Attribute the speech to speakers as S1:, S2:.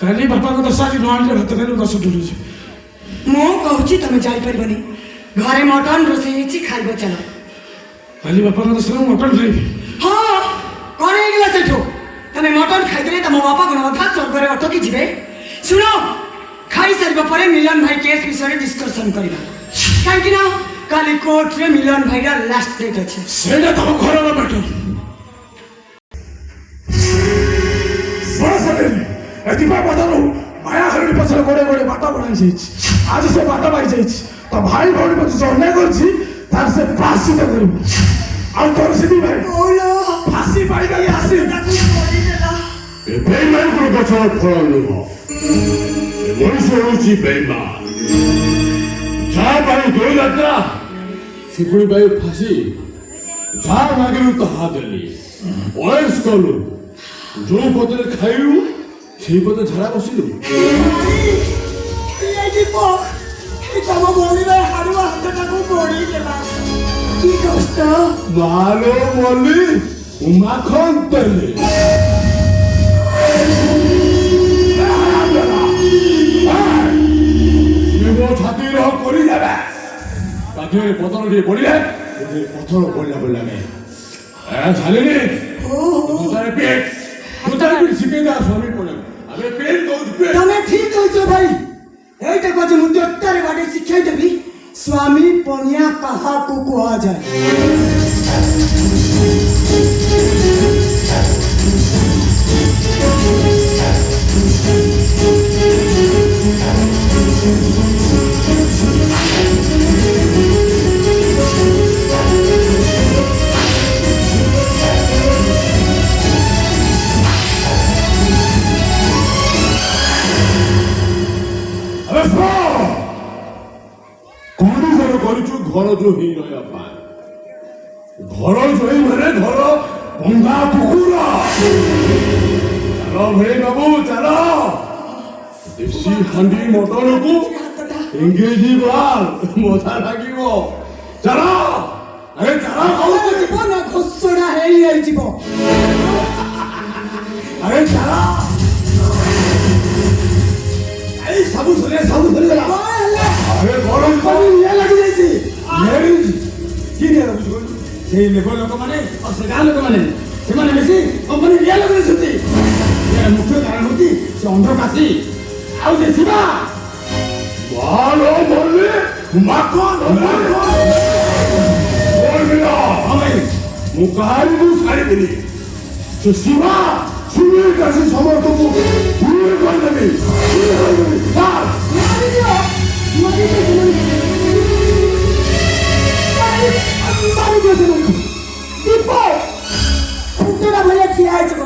S1: कहली बापा को दस आज नॉन के हाथ में दस डुरी छ
S2: मो कहूची तमे जाई परबनी घरे मटन रोसे छी खाइबो चलो
S1: कहली बापा को दस मटन खाइबी
S2: हां कोने गेला सेठो तमे मटन खाइदले त मो बापा को अधा स्वर्ग रे अटकी जिवे सुनो खाई सरबा परे मिलन भाई केस विषय डिस्कशन करिबा काहे कि ना काली कोर्ट रे मिलन भाई रा लास्ट डेट अछि
S1: सेडा तम घर में बैठो बड़ा सडेली एतिपा बदलो माया हरणी पछले गोड़े गोड़े बाटा बनाई जाइछि आज से बाटा बाई जाइछि तो भाई भौणी मत जो अन्याय करछि तार से फांसी दे करबो आ तोर सिद्धि भाई
S2: ओलो
S1: फांसी पाई गई आसी
S3: ए बेईमान को गछर फल नुहो ए मनुष्य होछि बेईमान जा भाई दो यात्रा सिकुड़ी भाई फांसी जा मागिलु तो हाथ देली ओएस कलु जो पतरे खाइलु সেই পথে ঝাড়া বসিল
S2: এই দীপো এই তম বলিবে হাড়ুয়া হাতটাকু পড়ি গেলা কি কষ্ট
S3: ভালো বলি মাখন তেলে ছাতি রহ করি যাবে তাকে পতর দিয়ে পড়িলে পথর পড়লা বললাম ছাড়িনি দুটারে পেট দুটারে পেট শিখে দেওয়া স্বামী পড়ে আরে পেট দৌড় পেট
S2: তুমি ঠিক কইছো ভাই এইটা কজ মুদ্রা তারে বাড়ি শিখাই দেবি স্বামী পনিয়া কাহাকু কুয়া যায়
S3: ঘর জহি রয়া পায় ঘর জহি মানে ঘর ভঙ্গা পুকুরা চালো ভাই বাবু চালো দেশি হান্ডি মটনকু ইংরেজি বল মজা লাগিব চালো আরে চালো কହୁଛି
S2: জীবন ঘোষণা হেই হেই জীব
S3: আরে চালো এই সাবু ধরে গেলা আরে গরম পানি নিয়ে লাগি যাইছি কি নিয়ে লাগি সেই লেবর লোক মানে আর সে গাঁ লোক মানে ସେମାନେ ମିଶି କମ୍ପାନୀ ନିଆଁ ଲଗେଇଛନ୍ତି ଏହାର ମୁଖ୍ୟ କାରଣ ହେଉଛି ସେ ଅନ୍ଧକାଶୀ ଆଉ ସେ ଶିବା ମାଲୋ ମଲ୍ଲି ମାଖନ ମୁଁ କାହାରିକୁ ଛାଡ଼ିବିନି ସେ ଶିବା ସୁନୀଲ କାଶୀ ସମସ୍ତଙ୍କୁ ଦୂର କରିଦେବି
S2: ଦୀପ କୁକୁଡ଼ା ଭଳିଆ ଠିଆ ହେଇଯିବ